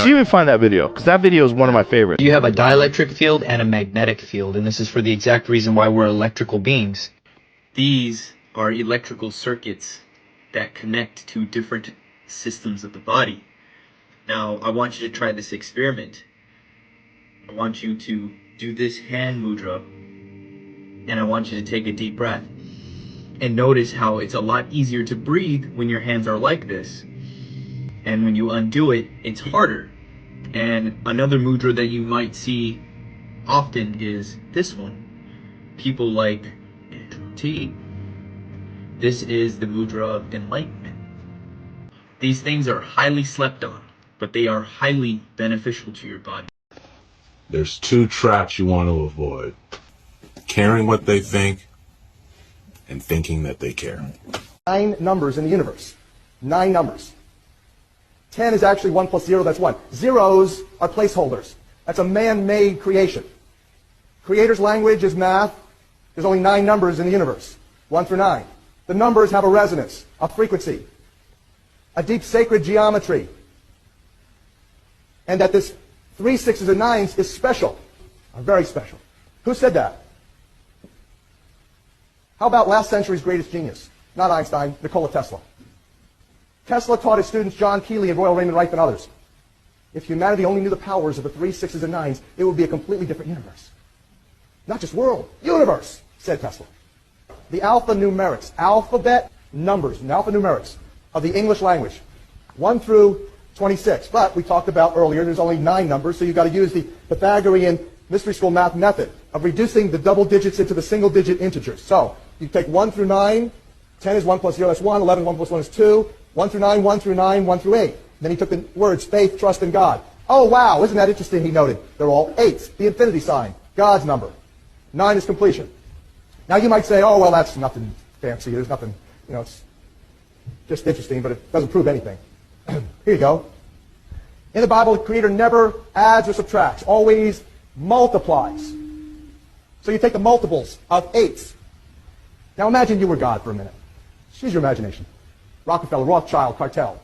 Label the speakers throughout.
Speaker 1: did you even find that video? Because that video is one of my favorites.
Speaker 2: You have a dielectric field and a magnetic field, and this is for the exact reason why we're electrical beings. These are electrical circuits that connect to different systems of the body. Now, I want you to try this experiment. I want you to do this hand mudra, and I want you to take a deep breath. And notice how it's a lot easier to breathe when your hands are like this. And when you undo it, it's harder. And another mudra that you might see often is this one. People like T. This is the mudra of enlightenment. These things are highly slept on, but they are highly beneficial to your body.
Speaker 3: There's two traps you want to avoid. Caring what they think and thinking that they care.
Speaker 4: 9 numbers in the universe. 9 numbers. 10 is actually 1 plus 0, that's 1. Zeros are placeholders. That's a man-made creation. Creator's language is math. There's only 9 numbers in the universe. 1 through 9. The numbers have a resonance, a frequency, a deep sacred geometry. And that this 3, 6s, and 9s is special. Very special. Who said that? How about last century's greatest genius? Not Einstein, Nikola Tesla. Tesla taught his students John Keeley and Royal Raymond Wright and others. If humanity only knew the powers of the 3, 6s, and 9s, it would be a completely different universe. Not just world, universe, said Tesla. The alphanumerics, alphabet numbers, and alphanumerics of the English language, 1 through 26. But we talked about earlier, there's only 9 numbers, so you've got to use the Pythagorean mystery school math method of reducing the double digits into the single digit integers. So you take 1 through 9, 10 is 1 plus 0, that's 1, 11, 1 plus 1 is 2, 1 through 9, 1 through 9, 1 through 8. Then he took the words faith, trust, and God. Oh, wow, isn't that interesting, he noted. They're all 8s, the infinity sign, God's number. 9 is completion. Now you might say, oh, well, that's nothing fancy. There's nothing, it's just interesting, but it doesn't prove anything. Here you go. In the Bible, the Creator never adds or subtracts, always multiplies. So you take the multiples of 8s. Now imagine you were God for a minute. Just use your imagination. Rockefeller, Rothschild, cartel.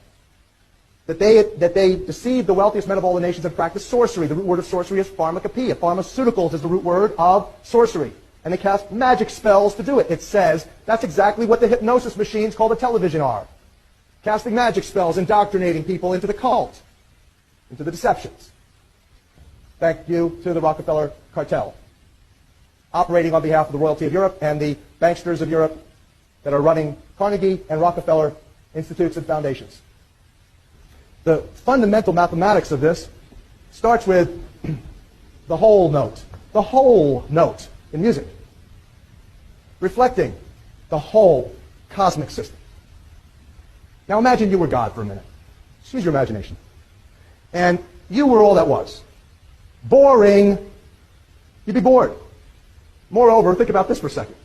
Speaker 4: That they deceived the wealthiest men of all the nations and practiced sorcery. The root word of sorcery is pharmacopoeia. Pharmaceuticals is the root word of sorcery. And they cast magic spells to do it. It says that's exactly what the hypnosis machines called the television are. Casting magic spells, indoctrinating people into the cult, into the deceptions. Thank you to the Rockefeller cartel, operating on behalf of the royalty of Europe and the banksters of Europe that are running Carnegie and Rockefeller institutes and foundations. The fundamental mathematics of this starts with the whole note in music, reflecting the whole cosmic system. Now imagine you were God for a minute. Just use your imagination. And you were all that was. Boring. You'd be bored. Moreover, think about this for a second.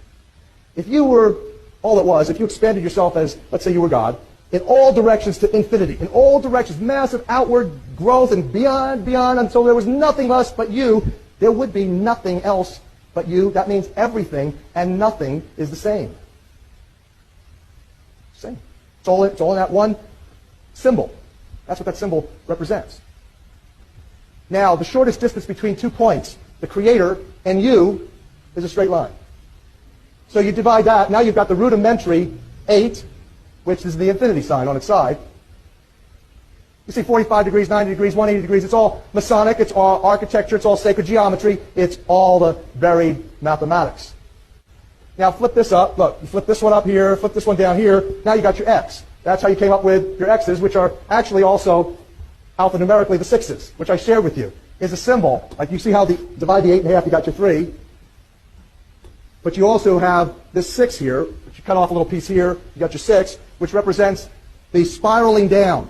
Speaker 4: If you were all that was, if you expanded yourself as, let's say you were God, in all directions to infinity, in all directions, massive outward growth and beyond, until there was nothing else but you, there would be nothing else but you. That means everything and nothing is the same. Same. It's all in that one symbol. That's what that symbol represents. Now, the shortest distance between 2 points, the Creator and you, is a straight line. So you divide that. Now you've got the rudimentary 8, which is the infinity sign on its side. You see 45 degrees, 90 degrees, 180 degrees. It's all Masonic. It's all architecture. It's all sacred geometry. It's all the buried mathematics. Now flip this up. Look, you flip this one up here, flip this one down here. Now you got your X. That's how you came up with your X's, which are actually also alphanumerically the 6s, which I shared with you, is a symbol. Like you see how divide the 8 in half, you got your 3. But you also have this 6 here, which you cut off a little piece here, you got your 6, which represents the spiraling down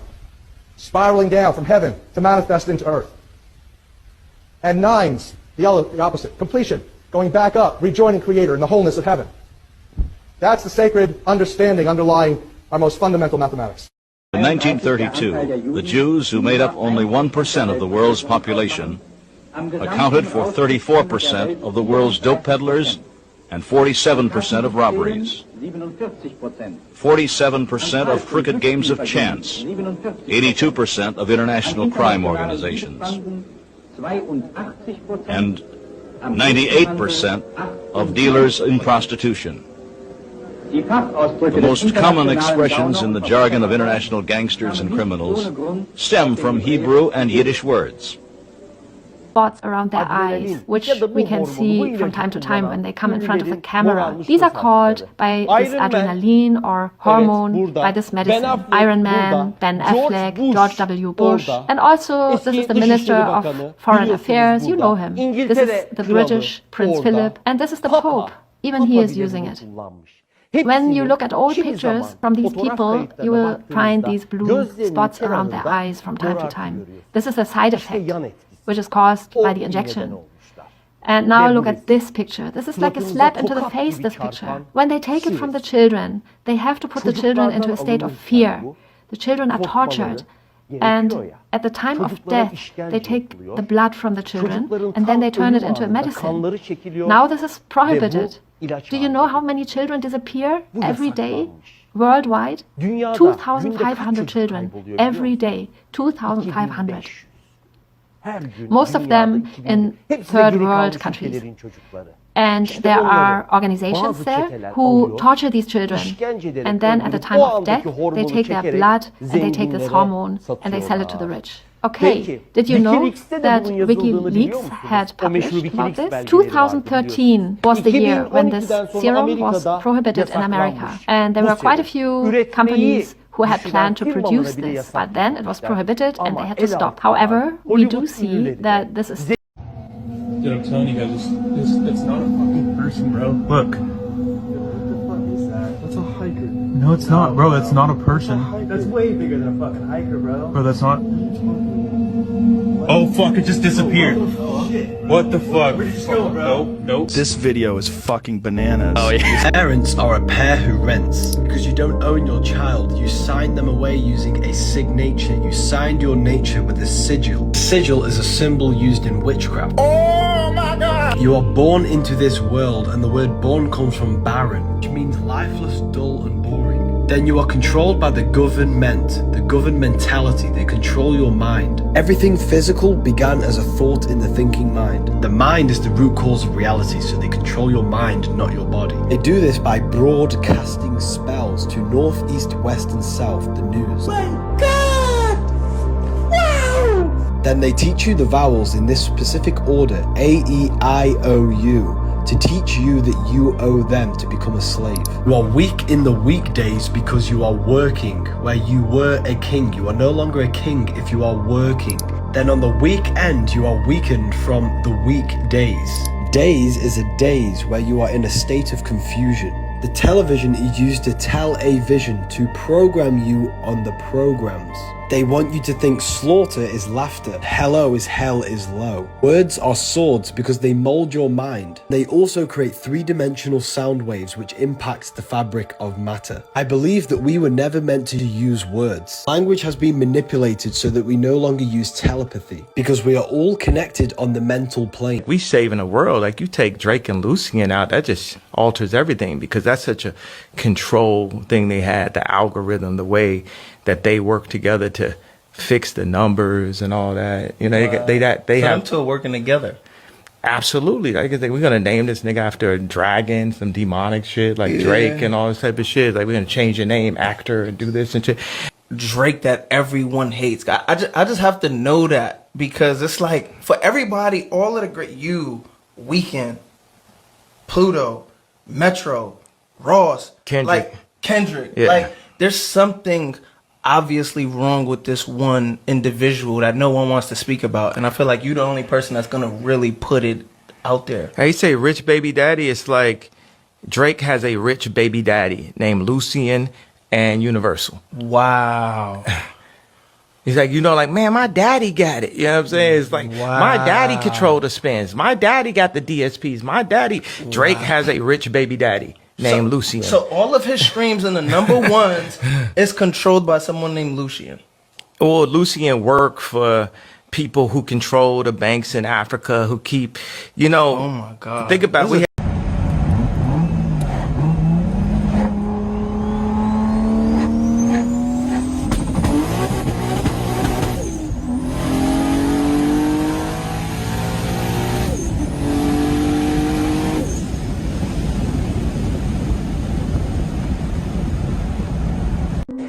Speaker 4: from heaven to manifest into earth. And 9s, the opposite, completion, going back up, rejoining Creator in the wholeness of heaven. That's the sacred understanding underlying our most fundamental mathematics.
Speaker 5: In 1932, the Jews, who made up only 1% of the world's population, accounted for 34% of the world's dope peddlers and 47% of robberies. 47% of crooked games of chance. 82% of international crime organizations. And 98% of dealers in prostitution. The most common expressions in the jargon of international gangsters and criminals stem from Hebrew and Yiddish words.
Speaker 6: Spots around their eyes, which we can see from time to time when they come in front of the camera. These are called by this adrenaline or hormone, by this medicine. Iron Man, Ben Affleck, George W. Bush, and also this is the Minister of Foreign Affairs, you know him. This is the British Prince Philip, and this is the Pope. Even he is using it. When you look at old pictures from these people, you will find these blue spots around their eyes from time to time. This is a side effect, which is caused by the injection. And now look at this picture. This is like a slap into the face, this picture. When they take it from the children, they have to put the children into a state of fear. The children are tortured. And at the time of death, they take the blood from the children and then they turn it into a medicine. Now this is prohibited. Do you know how many children disappear every day worldwide? 2,500 children every day. 2,500. Most of them in third world countries. And there are organizations there who torture these children. And then at the time of death, they take their blood and they take this hormone and they sell it to the rich. Okay, did you know that WikiLeaks had published about this? 2013 was the year when this serum was prohibited in America. And there were quite a few companies who had planned to produce this, but then it was prohibited and they had to stop. However, we do see that this is...
Speaker 7: Dude, I'm telling you guys, it's not a fucking person, bro. Look.
Speaker 4: What the fuck is that? That's a hiker.
Speaker 7: No, it's not, bro. That's not a person.
Speaker 4: That's way bigger than a fucking hiker, bro.
Speaker 7: Bro, that's not... Oh, fuck, it just disappeared. What the fuck? Where'd it just go, bro? Nope.
Speaker 1: This video is fucking bananas. Oh yeah.
Speaker 8: Parents are a pair who rents. Because you don't own your child, you sign them away using a signature. You signed your nature with a sigil. Sigil is a symbol used in witchcraft. Oh my god! You are born into this world, and the word born comes from barren, which means lifeless, dull, and boring. Then you are controlled by the governmentality. They control your mind. Everything physical began as a thought in the thinking mind. The mind is the root cause of reality, so they control your mind, not your body. They do this by broadcasting spells to north, east, west, and south, the news. My God! Wow! Then they teach you the vowels in this specific order, A, E, I, O, U, to teach you that you owe them to become a slave. You are weak in the weekdays because you are working. Where you were a king, you are no longer a king if you are working. Then on the weekend, you are weakened from the weekdays. Days is a daze where you are in a state of confusion. The television is used to tell a vision, to program you on the programs. They want you to think slaughter is laughter, hello is hell is low. Words are swords because they mold your mind. They also create three-dimensional sound waves which impacts the fabric of matter. I believe that we were never meant to use words. Language has been manipulated so that we no longer use telepathy because we are all connected on the mental plane.
Speaker 9: We saving the world. Like, you take Drake and Lucian out, that just alters everything because that's such a control thing they had, the algorithm, the way that they work together to fix the numbers and all that. You know, they have
Speaker 2: them two working together.
Speaker 9: Absolutely. Like, we're gonna name this nigga after a dragon, some demonic shit like Drake and all this type of shit. Like, we're gonna change your name, actor, and do this and shit.
Speaker 2: Drake that everyone hates. I just have to know that, because it's like, for everybody, all of the great, you, Weeknd, Pluto, Metro, Ross,
Speaker 9: Kendrick.
Speaker 2: Yeah. Like, there's something obviously wrong with this one individual that no one wants to speak about, and I feel like you're the only person that's gonna really put it out there.
Speaker 9: How you say rich baby daddy? It's like Drake has a rich baby daddy named Lucian and Universal.
Speaker 2: Wow.
Speaker 9: He's like, you know, like, man, my daddy got it. You know what I'm saying? It's like, my daddy controlled the spins. My daddy got the DSPs. My daddy. Drake has a rich baby daddy named Lucian.
Speaker 2: So all of his streams in the number ones is controlled by someone named Lucian.
Speaker 9: Or Lucian worked for people who control the banks in Africa, who keep, you know.
Speaker 2: Oh my God.
Speaker 9: Think about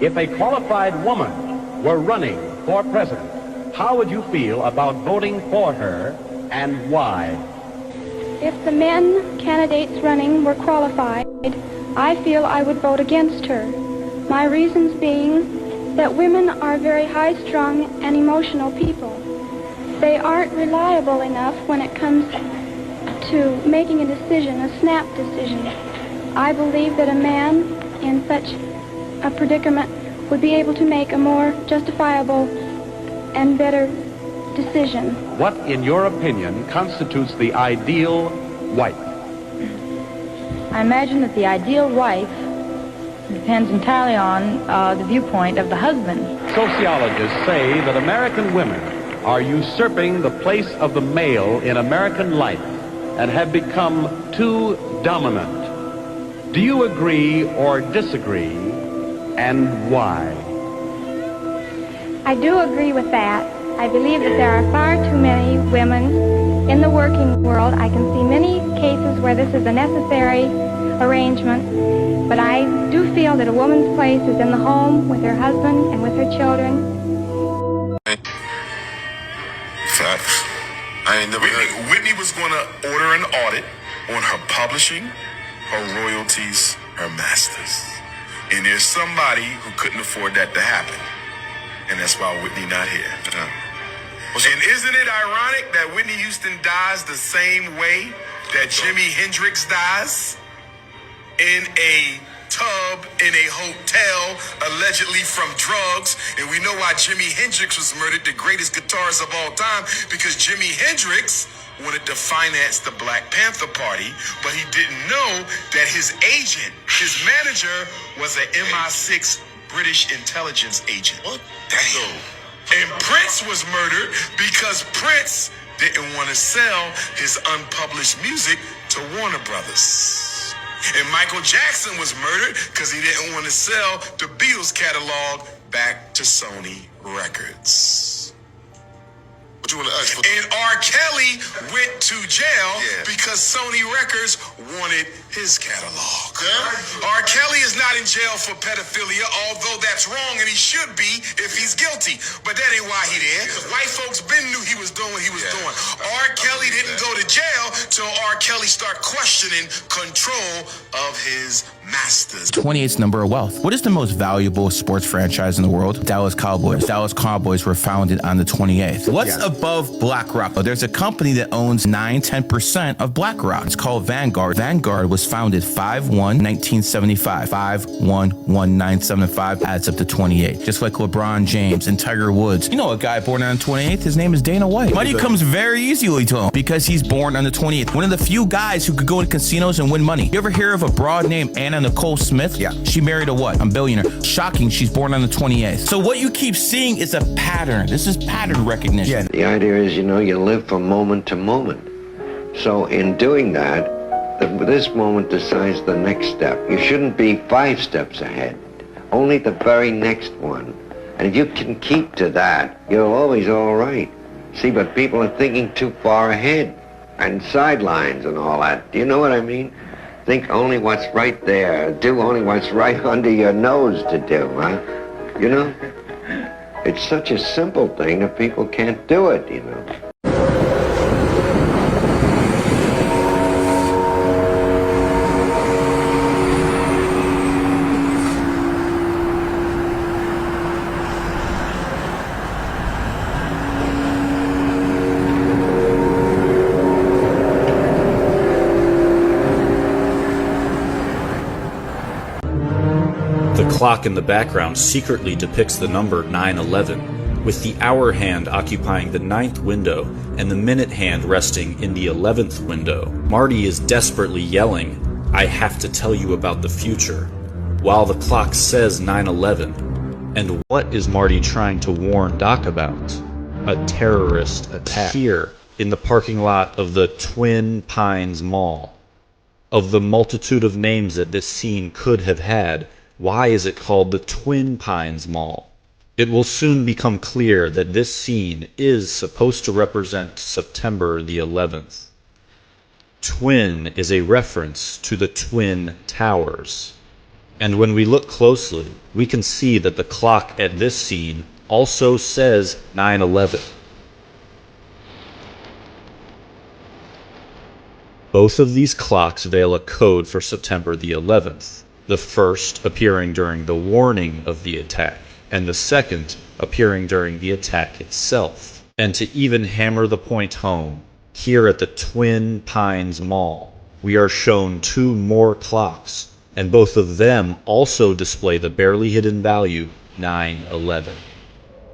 Speaker 10: If a qualified woman were running for president, how would you feel about voting for her and why?
Speaker 11: If the men candidates running were qualified, I feel I would vote against her. My reasons being that women are very high-strung and emotional people. They aren't reliable enough when it comes to making a decision, a snap decision. I believe that a man in such a predicament would be able to make a more justifiable and better decision.
Speaker 10: What, in your opinion, constitutes the ideal wife?
Speaker 12: I imagine that the ideal wife depends entirely on the viewpoint of the husband.
Speaker 10: Sociologists say that American women are usurping the place of the male in American life and have become too dominant. Do you agree or disagree, and why?
Speaker 11: I do agree with that. I believe that there are far too many women in the working world. I can see many cases where this is a necessary arrangement, but I do feel that a woman's place is in the home with her husband and with her children.
Speaker 13: Facts. I ain't never heard. Whitney was going to order an audit on her publishing, her royalties, her masters. And there's somebody who couldn't afford that to happen. And that's why Whitney not here. And isn't it ironic that Whitney Houston dies the same way that Jimi Hendrix dies? In a tub in a hotel, allegedly from drugs. And we know why Jimi Hendrix was murdered, the greatest guitarist of all time, because Jimi Hendrix wanted to finance the Black Panther Party, but he didn't know that his agent, his manager, was an MI6 British intelligence agent. What? Damn. And Prince was murdered because Prince didn't want to sell his unpublished music to Warner Brothers. And Michael Jackson was murdered because he didn't want to sell the Beatles catalog back to Sony Records. What you want to ask for? And R. Kelly went to jail because Sony Records wanted his catalog. Yeah. R. Kelly is not in jail for pedophilia, although that's wrong and he should be if he's guilty. But that ain't why he there. Yeah. White folks been knew he was doing what he was doing. R. Kelly didn't go to jail till R. Kelly start questioning control of his masters.
Speaker 14: 28th number of wealth. What is the most valuable sports franchise in the world? Dallas Cowboys. Dallas Cowboys were founded on the 28th. What's above BlackRock? There's a company that owns 9-10% of BlackRock. It's called Vanguard. Vanguard was founded 5/1/1975. 5/1/1975 adds up to 28. Just like LeBron James and Tiger Woods. You know a guy born on the 28th? His name is Dana White. Money comes very easily to him because he's born on the 28th. One of the few guys who could go to casinos and win money. You ever hear of a broad named Anna Nicole Smith? Yeah. She married a what? A billionaire. Shocking, she's born on the 28th. So what you keep seeing is a pattern. This is pattern recognition.
Speaker 15: Yeah. The idea is, you live from moment to moment. So in doing that, this moment decides the next step. You shouldn't be 5 steps ahead, only the very next one. And if you can keep to that, you're always all right. See, but people are thinking too far ahead and sidelines and all that. Do you know what I mean? Think only what's right there. Do only what's right under your nose to do, huh? It's such a simple thing that people can't do it,
Speaker 16: The clock in the background secretly depicts the number 9/11, with the hour hand occupying the 9th window and the minute hand resting in the 11th window. Marty is desperately yelling, "I have to tell you about the future," while the clock says 9/11. And what is Marty trying to warn Doc about? A terrorist attack here in the parking lot of the Twin Pines Mall. Of the multitude of names that this scene could have had, why is it called the Twin Pines Mall? It will soon become clear that this scene is supposed to represent September the 11th. Twin is a reference to the Twin Towers. And when we look closely, we can see that the clock at this scene also says 9/11. Both of these clocks veil a code for September the 11th, the first appearing during the warning of the attack, and the second appearing during the attack itself. And to even hammer the point home, here at the Twin Pines Mall, we are shown two more clocks, and both of them also display the barely hidden value 9/11.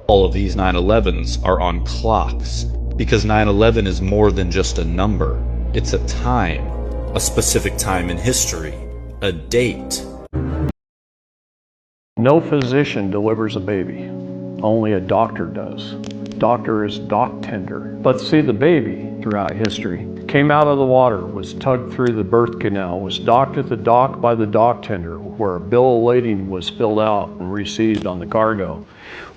Speaker 16: All of these 9/11s are on clocks, because 9/11 is more than just a number. It's a time, a specific time in history, a date.
Speaker 17: No physician delivers a baby. Only a doctor does. Doctor is dock tender. But see, the baby, throughout history, came out of the water, was tugged through the birth canal, was docked at the dock by the dock tender, where a bill of lading was filled out and received on the cargo,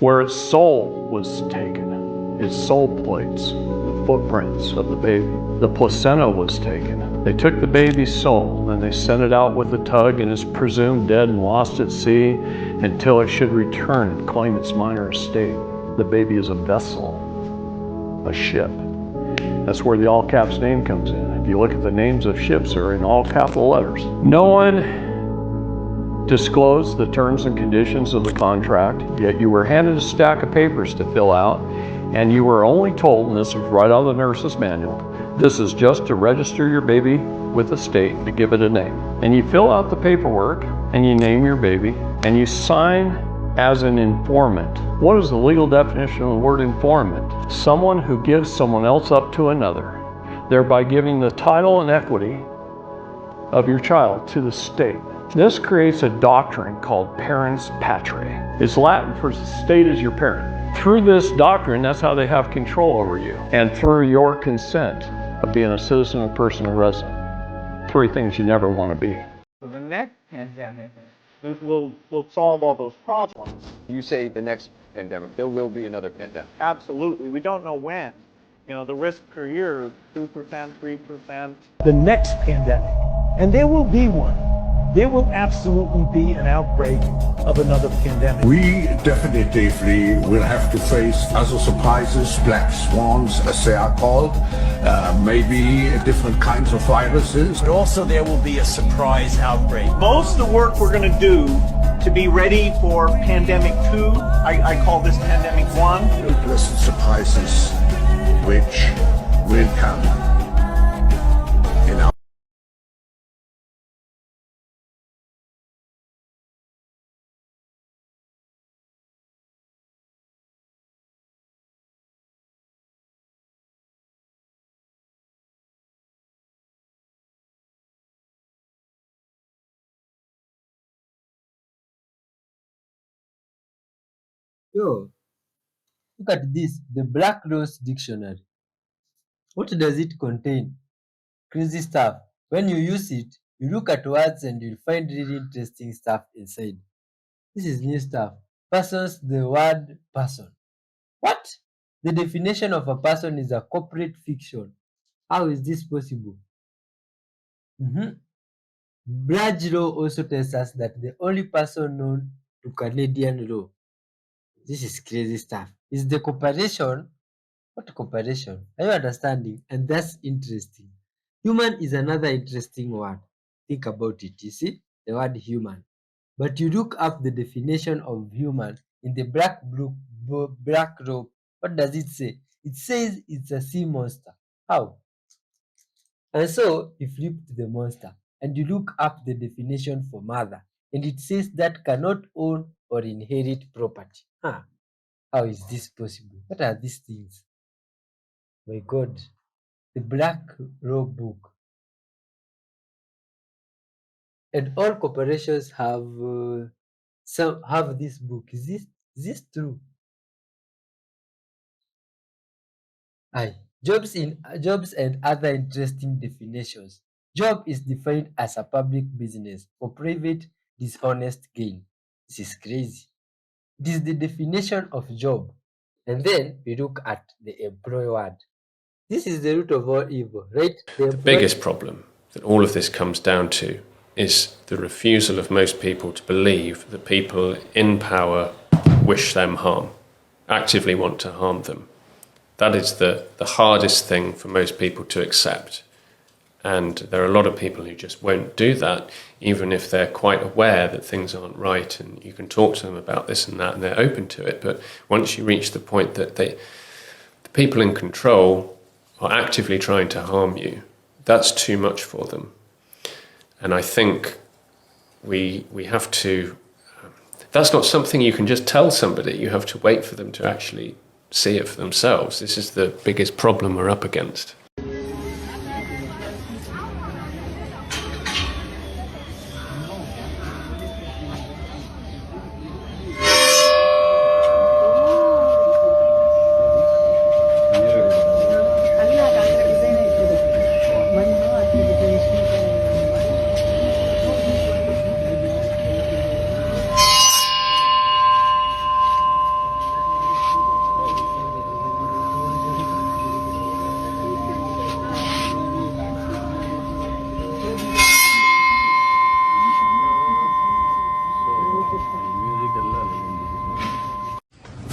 Speaker 17: where its soul was taken, its soul plates, the footprints of the baby. The placenta was taken. They took the baby's soul, and they sent it out with a tug, and is presumed dead and lost at sea until it should return and claim its minor estate. The baby is a vessel, a ship. That's where the all caps name comes in. If you look at the names of ships, they're in all capital letters. No one disclosed the terms and conditions of the contract, yet you were handed a stack of papers to fill out, and you were only told, and this is right out of the nurse's manual, this is just to register your baby with the state and to give it a name. And you fill out the paperwork, and you name your baby, and you sign as an informant. What is the legal definition of the word informant? Someone who gives someone else up to another, thereby giving the title and equity of your child to the state. This creates a doctrine called parens patriae. It's Latin for state is your parent. Through this doctrine, that's how they have control over you. And through your consent of being a citizen, a person, a resident. Three things you never want to be.
Speaker 18: So the next pandemic will solve all those problems.
Speaker 19: You say the next pandemic, there will be another pandemic.
Speaker 18: Absolutely. We don't know when. You know, the risk per year is 2%, 3%.
Speaker 20: The next pandemic, and there will be one. There will absolutely be an outbreak of another pandemic.
Speaker 3: We definitively will have to face other surprises, black swans, as they are called, maybe different kinds of viruses.
Speaker 20: But also there will be a surprise outbreak. Most of the work we're going to do to be ready for pandemic 2, I call this pandemic 1.
Speaker 3: Pleasant surprises which will come in our
Speaker 21: Yo, look at this, the Black Rose Dictionary. What does it contain? Crazy stuff. When you use it, you look at words and you'll find really interesting stuff inside. This is new stuff. Persons, the word person. What? The definition of a person is a corporate fiction. How is this possible? Brage law also tells us that the only person known to Canadian law. This is crazy stuff. Is the cooperation? What cooperation? Are you understanding? And that's interesting. Human is another interesting word. Think about it. You see the word human. But you look up the definition of human in the black robe. What does it say? It says it's a sea monster. How? And so you flip to the monster and you look up the definition for mother, and it says that cannot own or inherit property. How is this possible? What are these things? My God, the Black Robe Book. And all corporations have have this book. Is this true? Jobs and other interesting definitions. Job is defined as a public business for private dishonest gain. This is crazy. It is the definition of job. And then we look at the employ word. This is the root of all evil, right?
Speaker 22: The biggest problem that all of this comes down to
Speaker 5: is the refusal of most people to believe that people in power wish them harm, actively want to harm them. That is the hardest thing for most people to accept. And there are a lot of people who just won't do that, even if they're quite aware that things aren't right, and you can talk to them about this and that, and they're open to it. But once you reach the point that the people in control are actively trying to harm you, that's too much for them. And I think we have to... That's not something you can just tell somebody. You have to wait for them to actually see it for themselves. This is the biggest problem we're up against.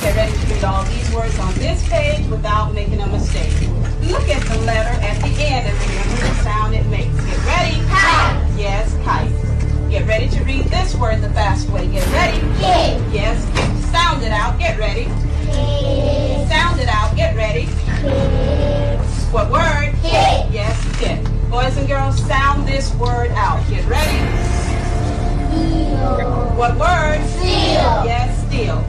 Speaker 22: Get ready to read all these words on this page without making a mistake. Look at the letter at the end and remember the sound it makes. Get ready. Kite. Yes, kite. Get ready to read this word the fast way. Get ready. Kid. Yes, sound it out. Get ready. Kid. Sound it out. Get ready. Kid. What word? Kid. Yes, kid. Boys and girls, sound this word out. Get ready. Steel. What word? Steel. Yes, steel.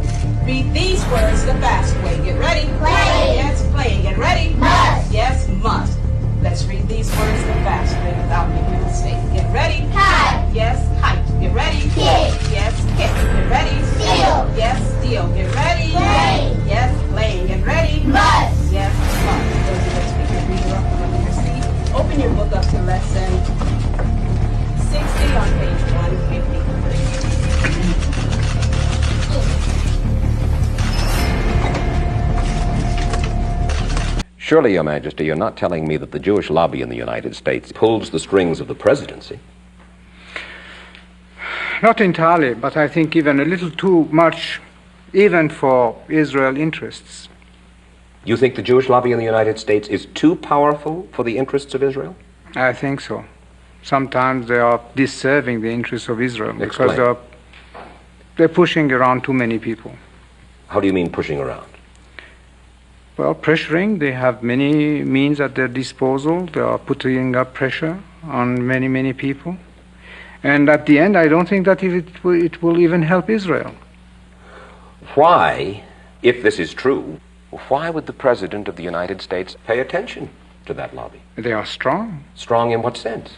Speaker 22: Read these words the fast way. Get ready. Play. Yes, play. Get ready. Must. Yes, must. Let's read these words the fast way without making a mistake. Get ready. Kite. Yes, kite. Get ready. Kick. Yes, kick. Get ready. Steal. Yes, steal. Get ready. Play. Yes, playing. Get ready. Must. Yes, must. Those are the speaker reader up on your seat. Open your book up to lesson 60 on page 153.
Speaker 19: Surely, Your Majesty, you're not telling me that the Jewish lobby in the United States pulls the strings of the presidency?
Speaker 23: Not entirely, but I think even a little too much, even for Israel interests.
Speaker 19: You think the Jewish lobby in the United States is too powerful for the interests of Israel?
Speaker 23: I think so. Sometimes they are disserving the interests of Israel because they're pushing around too many people.
Speaker 19: How do you mean pushing around?
Speaker 23: Well, pressuring. They have many means at their disposal. They are putting up pressure on many, many people. And at the end, I don't think that it will even help Israel.
Speaker 19: Why, if this is true, why would the President of the United States pay attention to that lobby?
Speaker 23: They are strong.
Speaker 19: Strong in what sense?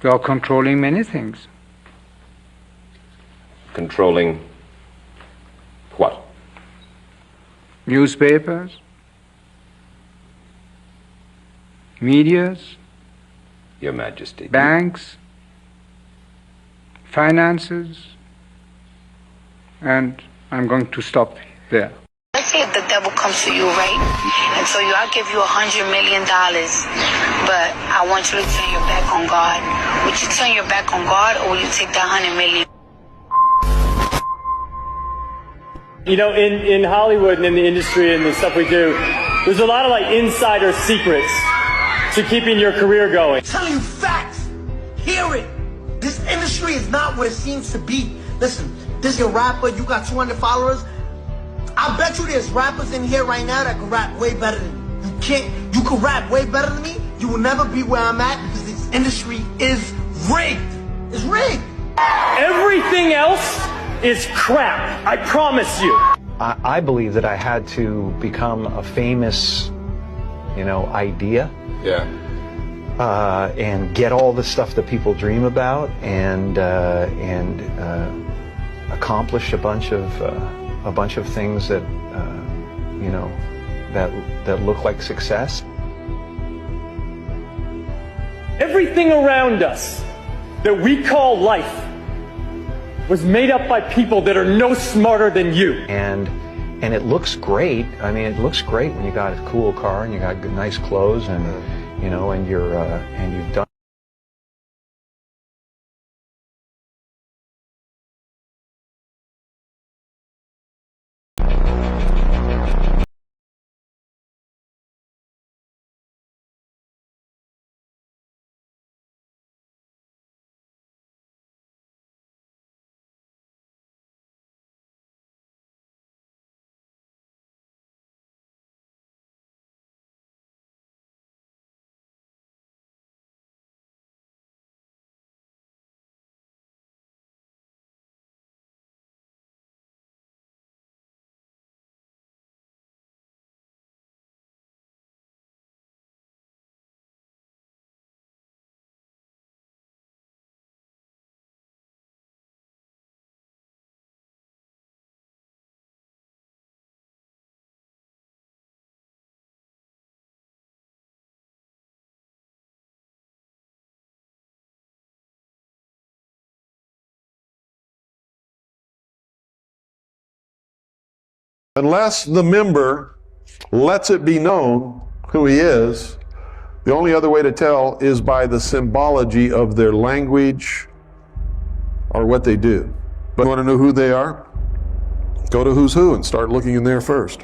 Speaker 23: They are controlling many things.
Speaker 19: Controlling what?
Speaker 23: Newspapers, medias,
Speaker 19: Your Majesty.
Speaker 23: Banks, finances, and I'm going to stop there.
Speaker 24: Let's say if the devil comes to you, right? And so I'll give you $100 million, but I want you to turn your back on God. Would you turn your back on God, or will you take that $100 million?
Speaker 25: You know, in Hollywood and in the industry and the stuff we do, there's a lot of like insider secrets to keeping your career going.
Speaker 26: I'm telling you facts. Hear it. This industry is not what it seems to be. Listen, this is a rapper, you got 200 followers. I bet you there's rappers in here right now that can rap way better than you. You can rap way better than me. You will never be where I'm at because this industry is rigged. It's rigged.
Speaker 25: Everything else is crap. I promise you.
Speaker 27: I believe that I had to become a famous, idea.
Speaker 19: Yeah.
Speaker 27: And get all the stuff that people dream about, and accomplish a bunch of things that that look like success.
Speaker 25: Everything around us that we call life was made up by people that are no smarter than you.
Speaker 27: And it looks great. I mean, it looks great when you got a cool car and you got good, nice clothes, and and you've done
Speaker 1: Unless the member lets it be known who he is, the only other way to tell is by the symbology of their language or what they do. But you want to know who they are? Go to Who's Who and start looking in there first.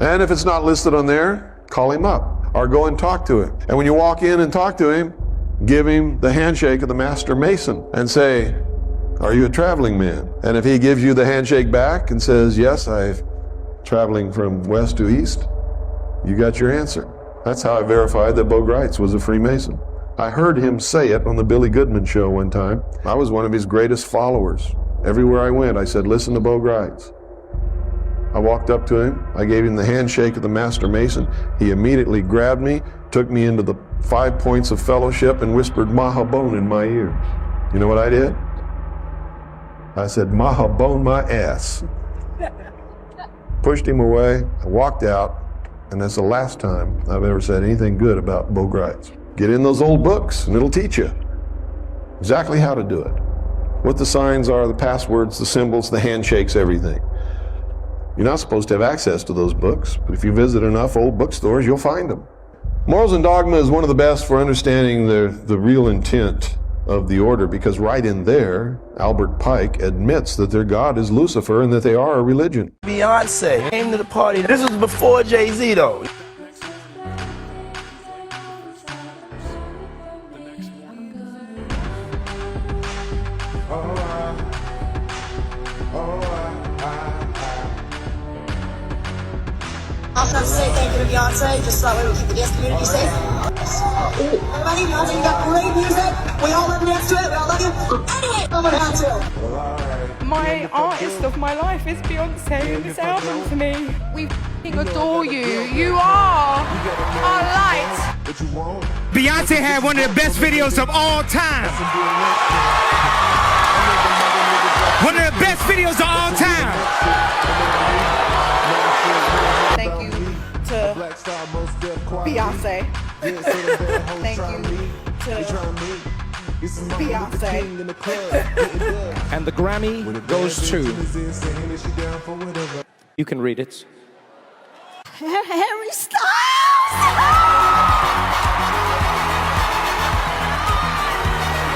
Speaker 1: And if it's not listed on there, call him up or go and talk to him. And when you walk in and talk to him, give him the handshake of the Master Mason and say, "Are you a traveling man?" And if he gives you the handshake back and says, "Yes, I'm traveling from west to east," you got your answer. That's how I verified that Bo Gritz was a Freemason. I heard him say it on the Billy Goodman show one time. I was one of his greatest followers. Everywhere I went, I said, "Listen to Bo Gritz." I walked up to him. I gave him the handshake of the Master Mason. He immediately grabbed me, took me into the 5 points of fellowship, and whispered Mahabone in my ear. You know what I did? I said, "Mahabone my ass." Pushed him away. I walked out. And that's the last time I've ever said anything good about Bo Gritz. Get in those old books and it'll teach you exactly how to do it. What the signs are, the passwords, the symbols, the handshakes, everything. You're not supposed to have access to those books, but if you visit enough old bookstores, you'll find them. Morals and Dogma is one of the best for understanding the real intent of the order, because right in there, Albert Pike admits that their God is Lucifer and that they are a religion.
Speaker 2: Beyonce came to the party. This was before Jay-Z though.
Speaker 4: I also have to say thank you to Beyonce, just so that way we keep the dance community safe. Everybody, Beyonce, you got great music. We all love to dance to it. We all love you. Anyway, I'm gonna have to.
Speaker 6: My artist of my life is Beyonce, and this album for me. We f***ing adore you. You are our light.
Speaker 7: Beyonce had one of the best videos of all time. One of the best videos of all time.
Speaker 6: Thank you to Beyonce. Thank you to Beyonce.
Speaker 8: And the Grammy goes to... You can read it.
Speaker 6: Harry Styles!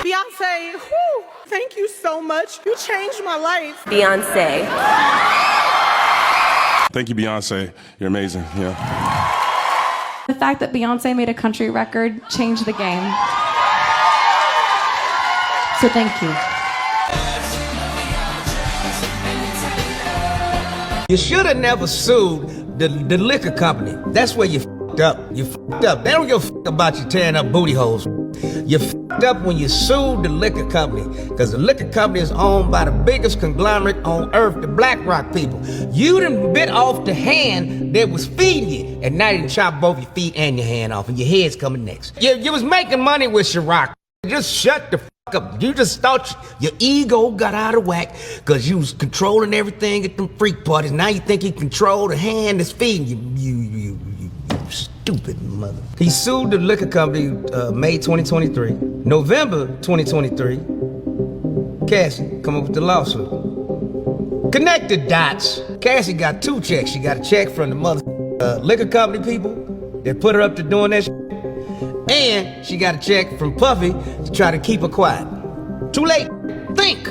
Speaker 6: Beyonce, whew, thank you so much. You changed my life.
Speaker 9: Beyonce.
Speaker 28: Thank you, Beyonce. You're amazing. Yeah.
Speaker 29: The fact that Beyonce made a country record changed the game. So thank you.
Speaker 2: You should have never sued the liquor company. That's where you f***ed up. You f***ed up. They don't give a f*** about you tearing up booty holes. You f***ed up when you sued the liquor company, because the liquor company is owned by the biggest conglomerate on earth, the BlackRock people. You done bit off the hand that was feeding you, and now you done chop both your feet and your hand off, and your head's coming next. You was making money with Ciroc. Just shut the f*** up. You just thought your ego got out of whack because you was controlling everything at them freak parties. Now you think you control the hand that's feeding you. You stupid mother. He sued the liquor company May 2023. November 2023, Cassie come up with the lawsuit. Connect the dots. Cassie got 2 checks. She got a check from the mother liquor company people that put her up to doing that shit. And she got a check from Puffy to try to keep her quiet. Too late. Think.